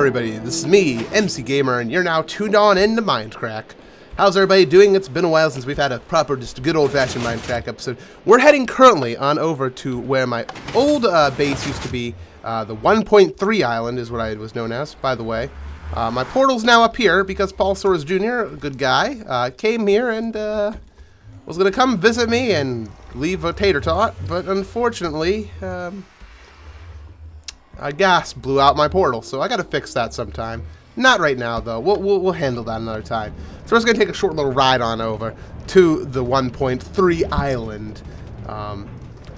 everybody, this is me, MC Gamer, and you're now tuned on into Mindcrack. How's everybody doing? It's been a while since we've had a proper, just a good old-fashioned Mindcrack episode. We're heading currently on over to where my old base used to be. The 1.3 island is what I was known as, by the way. My portal's now up here because Paul Soares Jr., a good guy, came here and was going to come visit me and leave a tater tot, but unfortunately, a gas blew out my portal, so I gotta fix that sometime. Not right now, though. We'll handle that another time. So we're just gonna take a short little ride on over to the 1.3 island.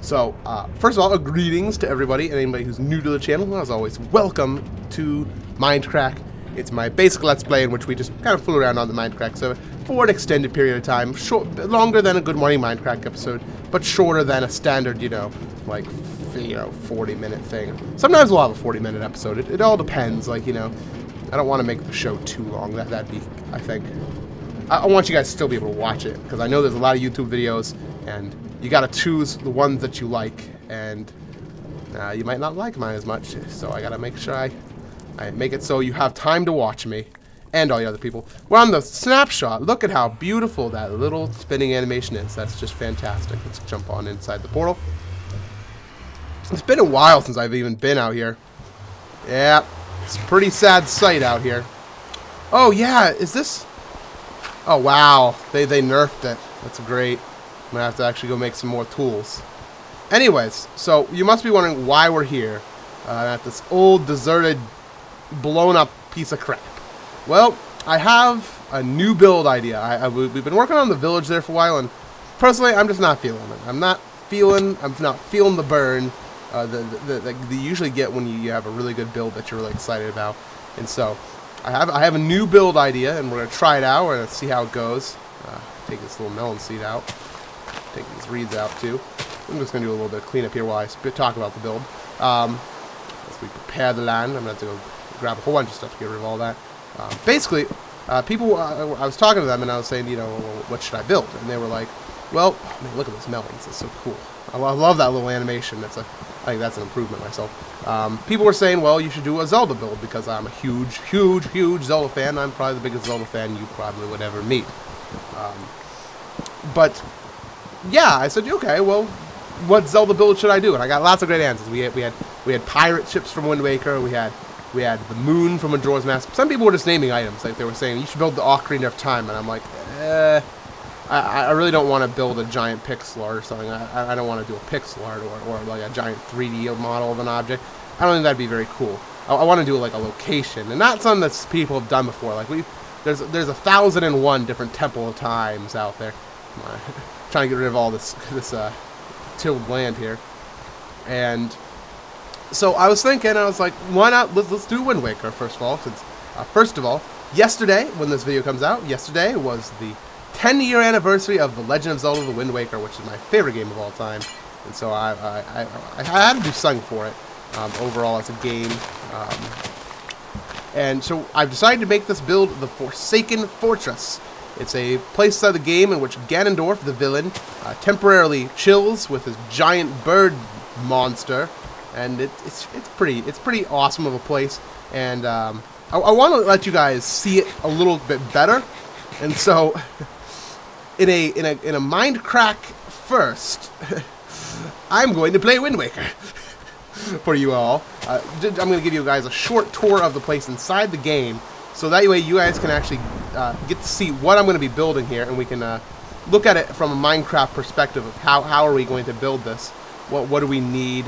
First of all, greetings to everybody and anybody who's new to the channel. As always, welcome to Mindcrack. It's my basic Let's Play in which we just kind of fool around on the Mindcrack server for an extended period of time. Longer than a Good Morning Mindcrack episode, but shorter than a standard, 40-minute thing. Sometimes we'll have a 40-minute episode. It all depends. I don't want to make the show too long. That'd be, I think. I want you guys to still be able to watch it because I know there's a lot of YouTube videos, and you got to choose the ones that you like, and you might not like mine as much. So I got to make sure I make it so you have time to watch me and all the other people. We're on the snapshot. Look at how beautiful that little spinning animation is. That's just fantastic. Let's jump on inside the portal. It's been a while since I've even been out here. Yeah, it's a pretty sad sight out here. Oh yeah, is this? Oh wow, they nerfed it. That's great. I'm gonna have to actually go make some more tools. Anyways, so you must be wondering why we're here at this old, deserted, blown up piece of crap. Well, I have a new build idea. We've been working on the village there for a while, and personally, I'm just not feeling it. I'm not feeling the burn that you usually get when you have a really good build that you're really excited about. And so I have a new build idea, and we're gonna try it out. We're gonna see how it goes. Take this little melon seed out. Take these reeds out too. I'm just gonna do a little bit of cleanup here while I talk about the build. As we prepare the land, I'm gonna have to go grab a whole bunch of stuff to get rid of all that. Basically, people, I was talking to them and I was saying, well, what should I build? And they were like, well, man, look at those melons. It's so cool. I love that little animation. I think that's an improvement myself. People were saying, well, you should do a Zelda build because I'm a huge Zelda fan. I'm probably the biggest Zelda fan you probably would ever meet. But yeah, I said, okay, well, what Zelda build should I do? And I got lots of great answers. We had pirate ships from Wind Waker. We had the moon from Majora's Mask. Some people were just naming items. Like they were saying, you should build the Ocarina of Time. And I'm like, I really don't want to build a giant pixel art or something. I don't want to do a pixel art or like a giant 3D model of an object. I don't think that'd be very cool. I want to do like a location, and not something that people have done before. Like there's 1,001 different Temple of Times out there. Trying to get rid of all this tilled land here, and so I was thinking, I was like, why not? Let's do Wind Waker first of all. Since first of all, yesterday when this video comes out, yesterday was the 10-year anniversary of The Legend of Zelda: The Wind Waker, which is my favorite game of all time, and so I had to do something for it overall as a game, and so I've decided to make this build the Forsaken Fortress. It's a place inside the game in which Ganondorf, the villain, temporarily chills with his giant bird monster, and it's pretty awesome of a place, and I want to let you guys see it a little bit better, and so. In a Mindcrack first, I'm going to play Wind Waker for you all. I'm going to give you guys a short tour of the place inside the game, so that way you guys can actually get to see what I'm going to be building here, and we can look at it from a Minecraft perspective of how are we going to build this. What do we need?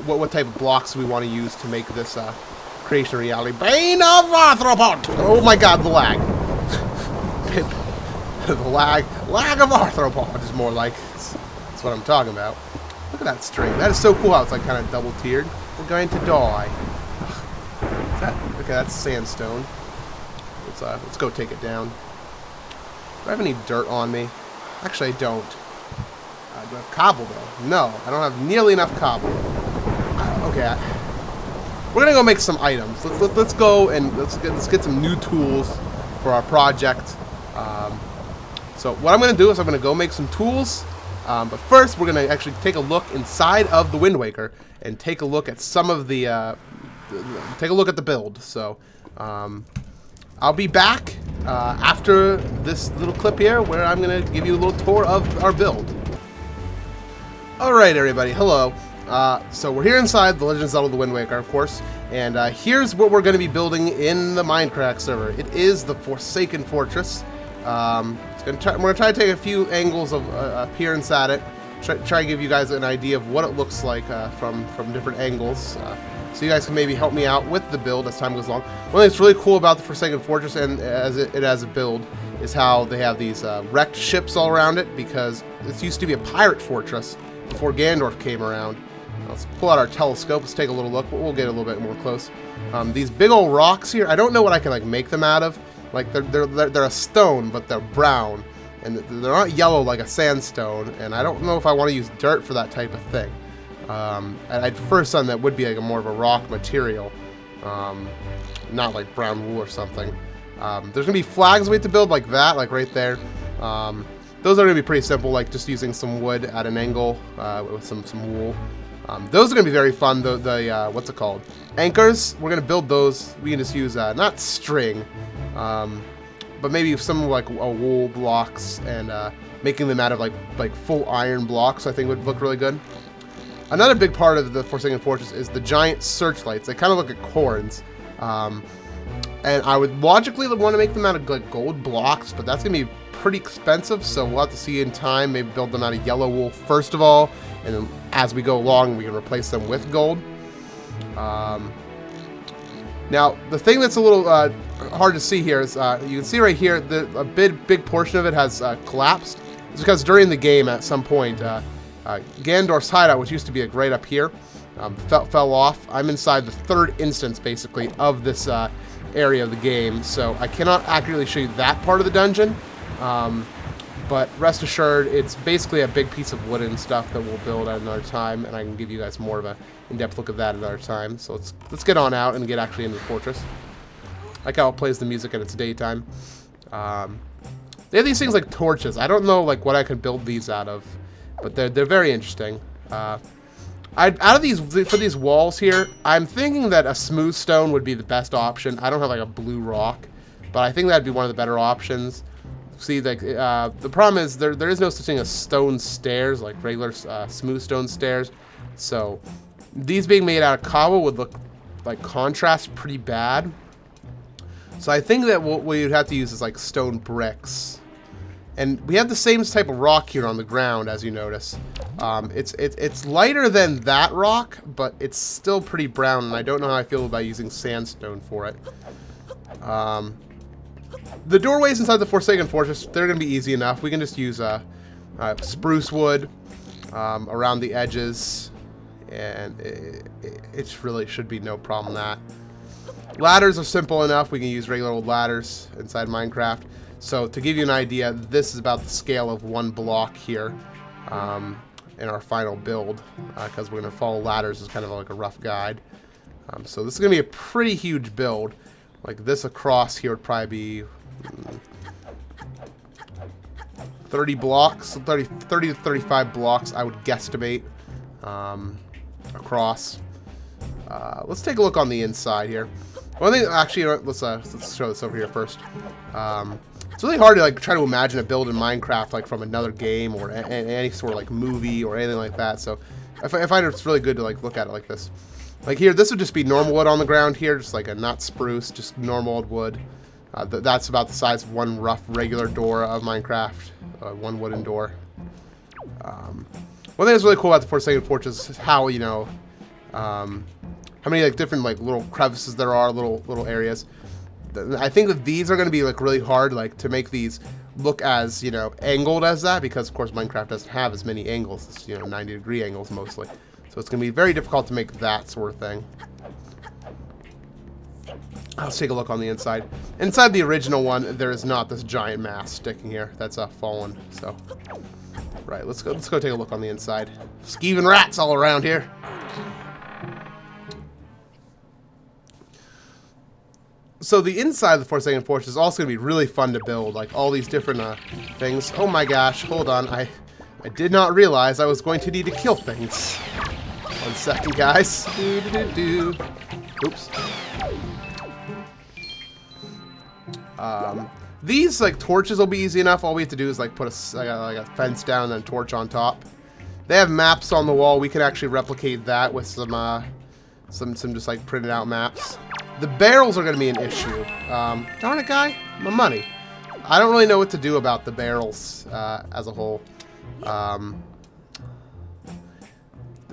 What type of blocks do we want to use to make this creation a reality? Bane of Arthropod! Oh my God, the lag. The lag of arthropod is more like. That's what I'm talking about. Look at that string. That is so cool how it's like kind of double tiered. We're going to die. Okay, that's sandstone. Let's go take it down. Do I have any dirt on me? Actually, I don't. Do I have cobble though? No, I don't have nearly enough cobble. Okay, we're gonna go make some items. Let's go and let's get some new tools for our project. So what I'm going to do is I'm going to go make some tools, but first we're going to actually take a look inside of the Wind Waker and take a look at some of the take a look at the build. So I'll be back after this little clip here where I'm going to give you a little tour of our build. Alright everybody, hello. So we're here inside the Legend of Zelda: The Wind Waker, of course, and here's what we're going to be building in the Mindcrack server. It is the Forsaken Fortress. We're going to try to take a few angles of appearance at it, try to give you guys an idea of what it looks like from different angles, so you guys can maybe help me out with the build as time goes along. One thing that's really cool about the Forsaken Fortress and as it as a build is how they have these wrecked ships all around it, because this used to be a pirate fortress before Ganondorf came around. Let's pull out our telescope. Let's take a little look. We'll get a little bit more close. These big old rocks here, I don't know what I can like make them out of. Like they're a stone, but they're brown, and they're not yellow like a sandstone. And I don't know if I want to use dirt for that type of thing. I'd prefer something that would be like more of a rock material, not like brown wool or something. There's gonna be flags we have to build like that, like right there. Those are gonna be pretty simple, like just using some wood at an angle with some wool. Those are going to be very fun. The what's it called? Anchors. We're going to build those. We can just use not string, but maybe some like wool blocks and making them out of like full iron blocks. I think would look really good. Another big part of the Forsaken Fortress is the giant searchlights. They kind of look like horns, and I would logically want to make them out of like gold blocks, but that's going to be pretty expensive. So we'll have to see in time. Maybe build them out of yellow wool first of all, and then as we go along, we can replace them with gold. Now, the thing that's a little hard to see here is you can see right here a big portion of it has collapsed. It's because during the game, at some point, Ganondorf's hideout, which used to be like right up here, fell off. I'm inside the third instance, basically, of this area of the game, so I cannot accurately show you that part of the dungeon. But rest assured, it's basically a big piece of wooden stuff that we'll build at another time, and I can give you guys more of an in-depth look at that another time. So let's get on out and get actually into the fortress. I like how it plays the music in its daytime. They have these things like torches. I don't know like what I could build these out of, but they're very interesting. Out of these, for these walls here, I'm thinking that a smooth stone would be the best option. I don't have like a blue rock, but I think that'd be one of the better options. See, like the problem is there is no such thing as stone stairs, like regular smooth stone stairs. So these being made out of cobble would look like contrast pretty bad. So I think that what we would have to use is like stone bricks. And we have the same type of rock here on the ground, as you notice. It's lighter than that rock, but it's still pretty brown, and I don't know how I feel about using sandstone for it. The doorways inside the Forsaken Fortress, they're going to be easy enough. We can just use spruce wood around the edges, and it really should be no problem that. Ladders are simple enough. We can use regular old ladders inside Minecraft. So to give you an idea, this is about the scale of one block here in our final build, because we're going to follow ladders as kind of like a rough guide. So this is going to be a pretty huge build. Like this across here would probably be 30 blocks, 30 to 35 blocks, I would guesstimate, across. Let's take a look on the inside here. One thing, actually, let's show this over here first. It's really hard to like try to imagine a build in Minecraft like from another game or any sort of like movie or anything like that. So I find it's really good to like look at it like this. Like here, this would just be normal wood on the ground here, just like a not spruce, just normal old wood. That's about the size of one rough regular door of Minecraft, one wooden door. One thing that's really cool about the Forsaken Fortress is how, you know, how many like different like little crevices there are, little areas. I think that these are going to be like really hard, like to make these look as, you know, angled as that, because of course Minecraft doesn't have as many angles. It's, you know, 90-degree angles mostly. So it's going to be very difficult to make that sort of thing. Let's take a look on the inside. Inside the original one, there is not this giant mass sticking here. That's fallen. So, right, let's go take a look on the inside. Skeeving rats all around here. So the inside of the Forsaken Fortress is also going to be really fun to build. Like all these different things. Oh my gosh, hold on. I did not realize I was going to need to kill things. 1 second, guys. Oops. These like torches will be easy enough. All we have to do is like put a fence down and then torch on top. They have maps on the wall. We can actually replicate that with some just like printed out maps. The barrels are going to be an issue. Darn it, guy, my money. I don't really know what to do about the barrels as a whole.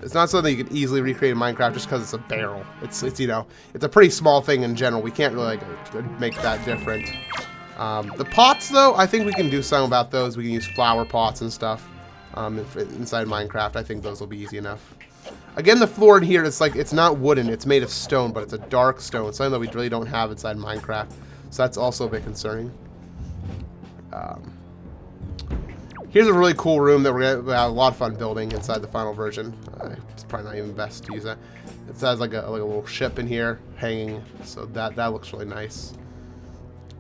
It's not something you can easily recreate in Minecraft just because it's a barrel. It's you know, it's a pretty small thing in general. We can't really like make that different. The pots, though, I think we can do something about those. We can use flower pots and stuff inside Minecraft. I think those will be easy enough. Again, the floor in here, it's like, it's not wooden. It's made of stone, but it's a dark stone. Something that we really don't have inside Minecraft. So that's also a bit concerning. Here's a really cool room that we're going to have a lot of fun building inside the final version. It's probably not even best to use that. It has like a little ship in here hanging, so that looks really nice.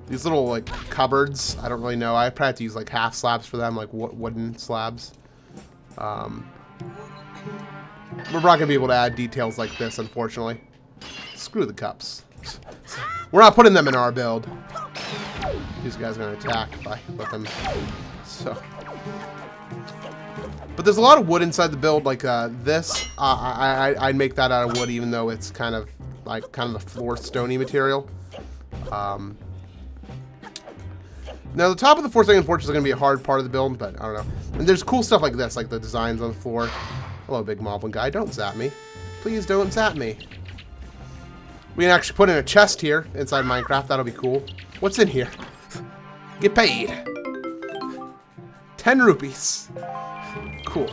These little like cupboards, I don't really know. I probably have to use like half slabs for them, like wooden slabs. We're not going to be able to add details like this, unfortunately. Screw the cups. We're not putting them in our build. These guys are going to attack if I let them. So, but there's a lot of wood inside the build, like this. I'd make that out of wood, even though it's kind of the floor stony material. Now the top of the 4-second fortress is going to be a hard part of the build, but I don't know. And there's cool stuff like this, like the designs on the floor. Hello, big moblin guy. Don't zap me. Please don't zap me. We can actually put in a chest here inside Minecraft. That'll be cool. What's in here? Get paid. 10 rupees. Cool.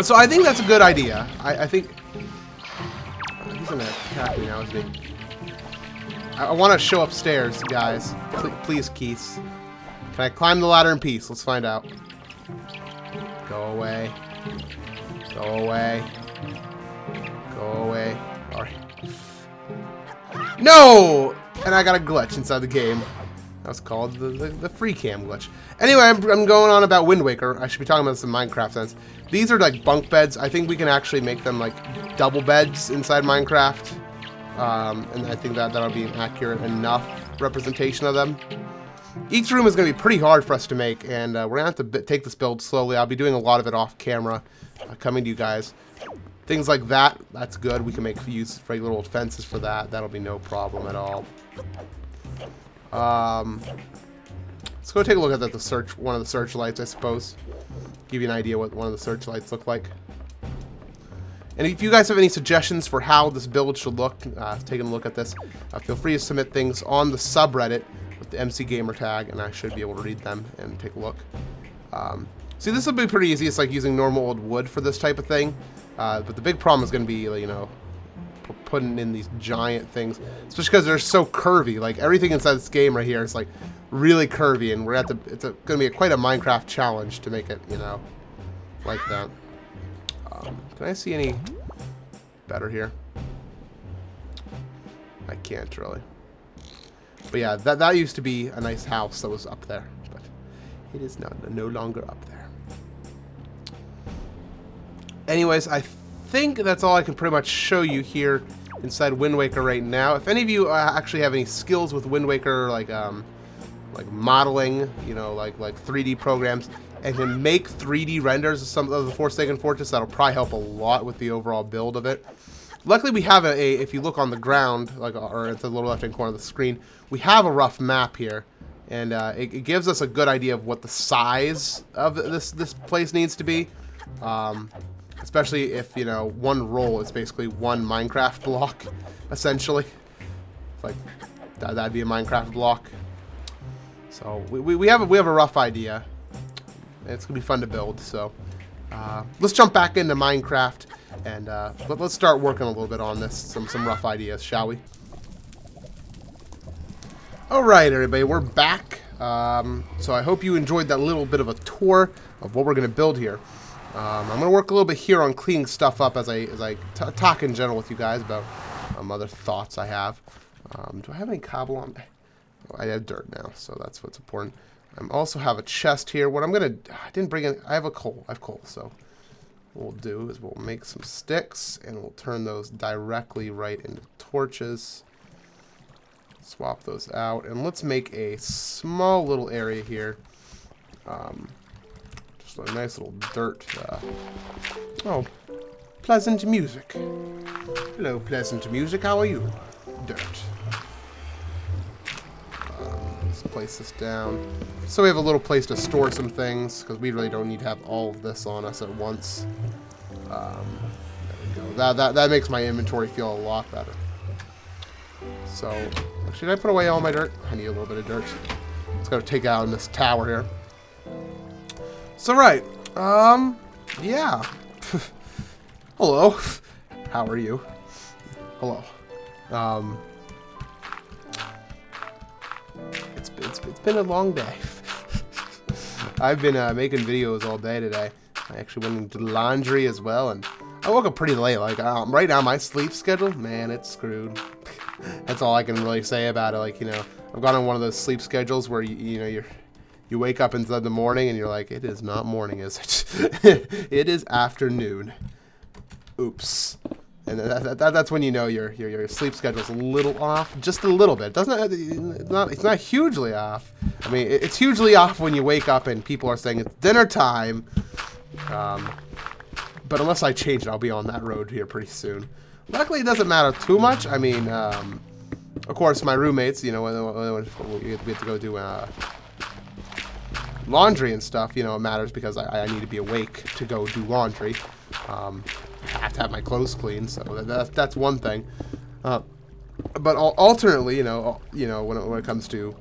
So I think that's a good idea. I think... he's going to attack me now, isn't he? I want to show upstairs, guys. Please, Keith. Can I climb the ladder in peace? Let's find out. Go away. Go away. Go away. Alright. No! And I got a glitch inside the game. That was called the free cam glitch. Anyway, I'm going on about Wind Waker. I should be talking about this in Minecraft sense. These are like bunk beds. I think we can actually make them like double beds inside Minecraft. And I think that'll be an accurate enough representation of them. Each room is going to be pretty hard for us to make, and we're going to have to take this build slowly. I'll be doing a lot of it off camera, coming to you guys. Things like that, that's good. We can use regular old fences for that. That'll be no problem at all. Let's go take a look at one of the searchlights, I suppose. Give you an idea what one of the searchlights look like. And if you guys have any suggestions for how this build should look, taking a look at this, feel free to submit things on the subreddit with the MC Gamer tag, and I should be able to read them and take a look. See, this will be pretty easy. It's like using normal old wood for this type of thing. But the big problem is going to be, you know, putting in these giant things, especially because they're so curvy. Like everything inside this game right here is like really curvy, and it's going to be quite a Minecraft challenge to make it, you know, like that. Can I see any better here? I can't really. But yeah, that used to be a nice house that was up there, but it is no longer up there. Anyways, I think that's all I can pretty much show you here inside Wind Waker right now. If any of you actually have any skills with Wind Waker, like modeling, you know, like 3D programs, and can make 3D renders of some of the 4-second fortress, that'll probably help a lot with the overall build of it. Luckily, we have if you look on the ground, or at the lower left-hand corner of the screen, we have a rough map here, and it gives us a good idea of what the size of this place needs to be. Especially if, you know, one roll is basically one Minecraft block, essentially. Like that'd be a Minecraft block. So we have a rough idea. It's gonna be fun to build. So let's jump back into Minecraft and let's start working a little bit on this. Some rough ideas, shall we? All right, everybody, we're back. So I hope you enjoyed that little bit of a tour of what we're gonna build here. I'm going to work a little bit here on cleaning stuff up as I talk in general with you guys about other thoughts I have. Do I have any cobble on? Oh, I have dirt now, so that's what's important. I also have a chest here. What I'm going to... I didn't bring in... I have coal, so what we'll do is we'll make some sticks, and we'll turn those directly right into torches. Swap those out, and let's make a small little area here. Just a nice little dirt. Oh, pleasant music. Hello, pleasant music. How are you? Dirt. Let's place this down. So we have a little place to store some things, because we really don't need to have all of this on us at once. There we go. That makes my inventory feel a lot better. So, should I put away all my dirt? I need a little bit of dirt. Let's go take out in this tower here. So, right. Yeah. Hello. How are you? Hello. It's been a long day. I've been making videos all day today. I actually went and did laundry as well, and I woke up pretty late. Like right now, my sleep schedule, man, it's screwed. That's all I can really say about it. Like, you know, I've gone on one of those sleep schedules where you wake up in the morning and you're like, it is not morning, is it? It is afternoon. Oops. And that's when you know your sleep schedule's a little off, just a little bit. It's not hugely off. I mean, it's hugely off when you wake up and people are saying it's dinner time. But unless I change it, I'll be on that road here pretty soon. Luckily, it doesn't matter too much. I mean, of course, my roommates, you know, when we have to go do laundry and stuff, you know, it matters because I need to be awake to go do laundry. I have to have my clothes clean, so that's one thing. But alternately, you know, when it comes to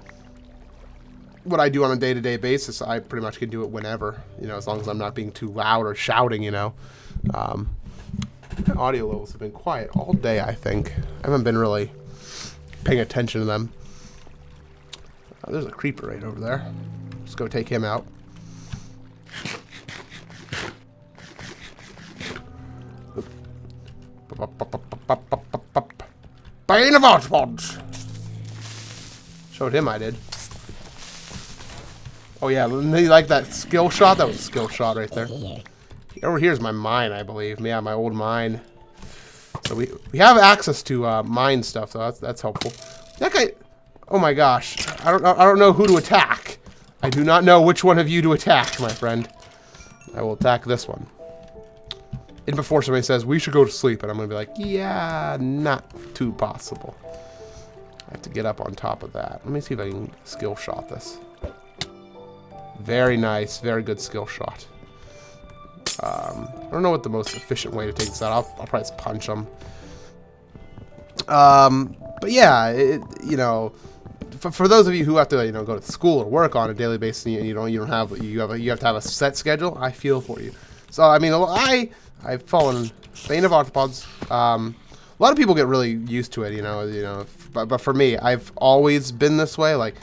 what I do on a day-to-day basis, I pretty much can do it whenever, you know, as long as I'm not being too loud or shouting, you know. My audio levels have been quiet all day, I think. I haven't been really paying attention to them. There's a creeper right over there. Let's go take him out. Bane of Arthropods! Showed him I did. Oh yeah, you like that skill shot? That was a skill shot right there. Over here's my mine, I believe. Yeah, my old mine. So we have access to mine stuff, so that's helpful. That guy, oh my gosh, I don't know who to attack. I do not know which one of you to attack, my friend. I will attack this one. And before somebody says we should go to sleep, and I'm gonna be like, yeah, not too possible. I have to get up on top of that. Let me see if I can skill shot this. Very nice, very good skill shot. I don't know what the most efficient way to take this out. I'll probably just punch them. But yeah, you know, for those of you who have to, you know, go to school or work on a daily basis, and you have to have a set schedule, I feel for you. So I mean, I've fallen bane of arthropods. A lot of people get really used to it, you know. But for me, I've always been this way. Like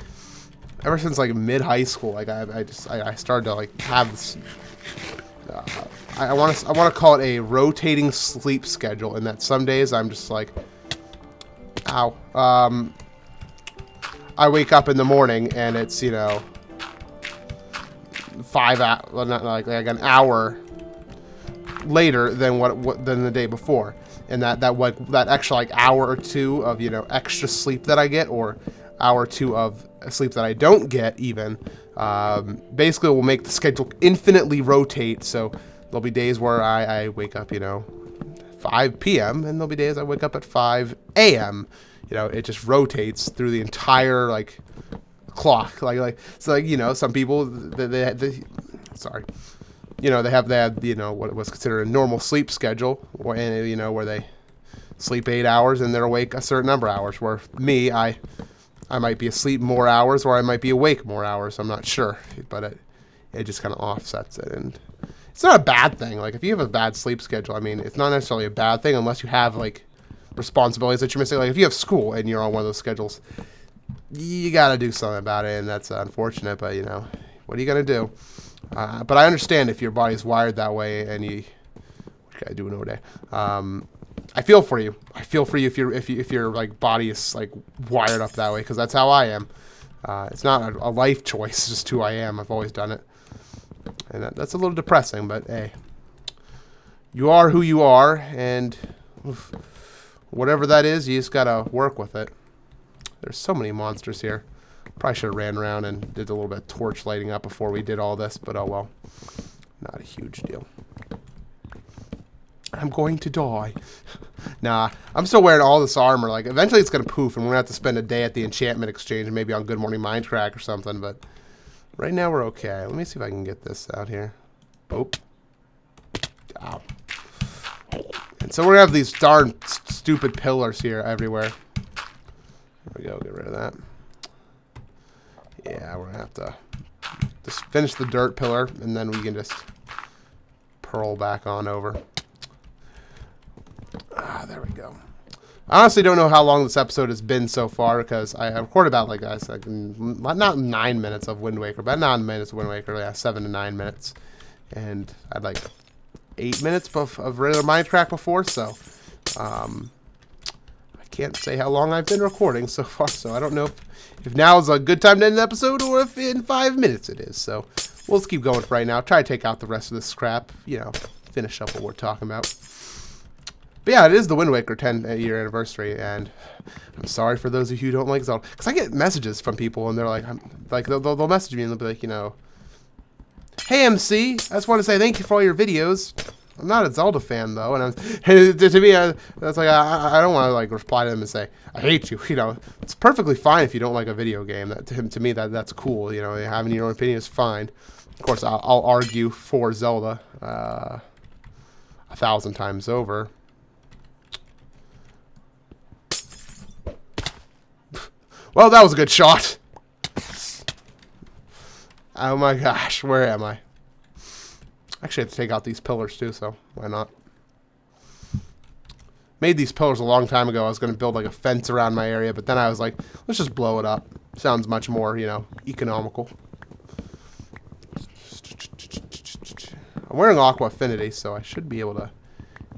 ever since like mid high school, like I started to like have this. I want to call it a rotating sleep schedule, in that some days I'm just like, ow. I wake up in the morning and it's, you know, 5 hours, well, not like an hour later than than the day before, and that extra like hour or two of, you know, extra sleep that I get, or hour or two of sleep that I don't get even, basically will make the schedule infinitely rotate. So there'll be days where I wake up, you know, 5 p.m. and there'll be days I wake up at 5 a.m. You know, it just rotates through the entire like clock. So like, you know, some people they sorry, you know, they have you know what was considered a normal sleep schedule, and you know, where they sleep 8 hours and they're awake a certain number of hours. Where me, I might be asleep more hours, or I might be awake more hours. I'm not sure, but it just kind of offsets it, and it's not a bad thing. Like if you have a bad sleep schedule, I mean, it's not necessarily a bad thing unless you have like responsibilities that you're missing. Like if you have school and you're on one of those schedules, you got to do something about it, and that's unfortunate. But you know, what are you gonna do? But I understand if your body's wired that way, and what can I do nowadays? I feel for you. I feel for you if your like body is like wired up that way, because that's how I am. It's not a life choice; it's just who I am. I've always done it, and that's a little depressing. But hey, you are who you are, and whatever that is, you just gotta work with it. There's so many monsters here. Probably should have ran around and did a little bit of torch lighting up before we did all this, but oh well. Not a huge deal. I'm going to die. Nah, I'm still wearing all this armor. Like, eventually it's going to poof, and we're going to have to spend a day at the enchantment exchange and maybe on Good Morning Mindcrack or something, but right now we're okay. Let me see if I can get this out here. Oh. Ow. And so we're going to have these darn stupid pillars here everywhere. There we go, get rid of that. Yeah, we're going to have to just finish the dirt pillar, and then we can just purl back on over. Ah, there we go. I honestly don't know how long this episode has been so far, because I recorded about, like I said, not 9 minutes of Wind Waker, but 9 minutes of Wind Waker, yeah, 7 to 9 minutes. And I had like 8 minutes of regular Mindcrack before, so I can't say how long I've been recording so far, so I don't know if now is a good time to end the episode or if in 5 minutes it is. So we'll just keep going for right now. Try to take out the rest of this scrap, you know, finish up what we're talking about. But yeah, it is the Wind Waker 10-year anniversary, and I'm sorry for those of you who don't like Zelda, because I get messages from people, and they're like, they'll message me and they'll be like, you know, hey MC, I just want to say thank you for all your videos. I'm not a Zelda fan though, and to me, that's like I don't want to like reply to them and say I hate you. You know, it's perfectly fine if you don't like a video game. That to me that's cool. You know, having your own opinion is fine. Of course, I'll argue for Zelda 1,000 times over. Well, that was a good shot. Oh my gosh, where am I? Actually, I have to take out these pillars too, so why not? Made these pillars a long time ago. I was going to build like a fence around my area, but then I was like, let's just blow it up. Sounds much more, you know, economical. I'm wearing Aqua Affinity, so I should be able to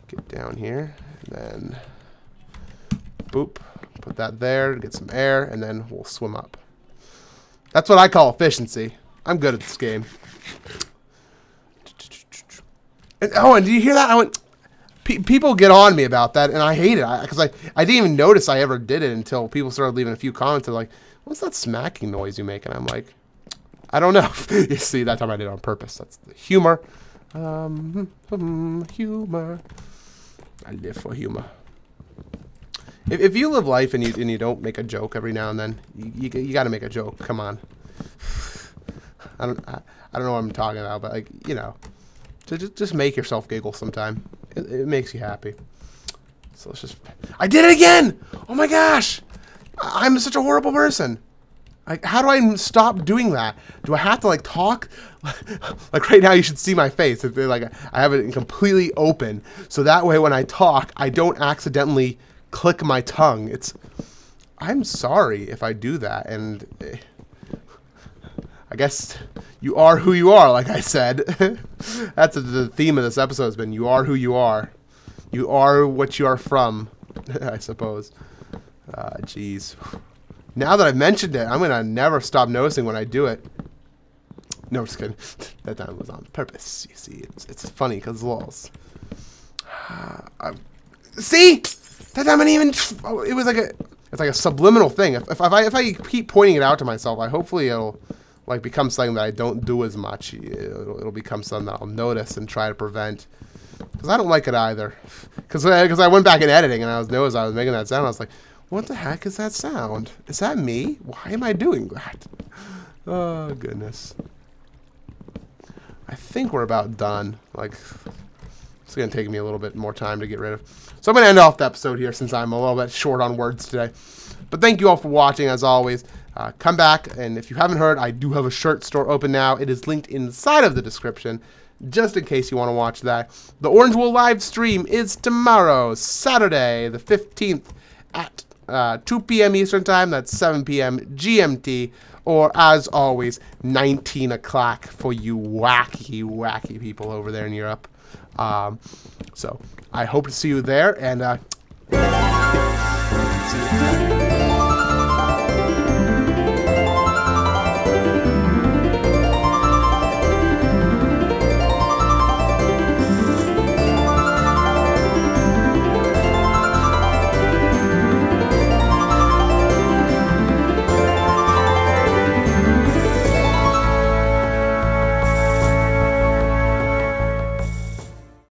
get down here. And then, boop, put that there to get some air, and then we'll swim up. That's what I call efficiency. I'm good at this game. And, oh, and did you hear that? I went. People get on me about that, and I hate it because I didn't even notice I ever did it until people started leaving a few comments. They're like, "What's that smacking noise you make?" And I'm like, "I don't know." You see, that time I did it on purpose. That's the humor. Humor. I live for humor. If you live life and you don't make a joke every now and then, you got to make a joke. Come on. I don't know what I'm talking about, but like, you know, just make yourself giggle sometime. It makes you happy. So let's just. I did it again! Oh my gosh! I'm such a horrible person. Like, how do I stop doing that? Do I have to like talk? Like right now, you should see my face. Like I have it completely open, so that way when I talk, I don't accidentally click my tongue. I'm sorry if I do that, and I guess you are who you are, like I said. That's the theme of this episode has been, you are who you are. You are what you are from, I suppose. Jeez. Now that I've mentioned it, I'm going to never stop noticing when I do it. No, just kidding. That time was on purpose. You see, it's funny because lols. See? That time I didn't even... It was like it's like a subliminal thing. If I keep pointing it out to myself, hopefully it'll... like become something that I don't do as much. It'll become something that I'll notice and try to prevent. Because I don't like it either. Because I went back in editing and I was making that sound. I was like, what the heck is that sound? Is that me? Why am I doing that? Oh, goodness. I think we're about done. Like, it's going to take me a little bit more time to get rid of. So I'm going to end off the episode here since I'm a little bit short on words today. But thank you all for watching, as always. Come back, and if you haven't heard, I do have a shirt store open now. It is linked inside of the description, just in case you want to watch that. The Orange Wool live stream is tomorrow, Saturday, the 15th, at 2 p.m. Eastern Time. That's 7 p.m. GMT, or as always, 19 o'clock for you wacky people over there in Europe. So I hope to see you there, and see you.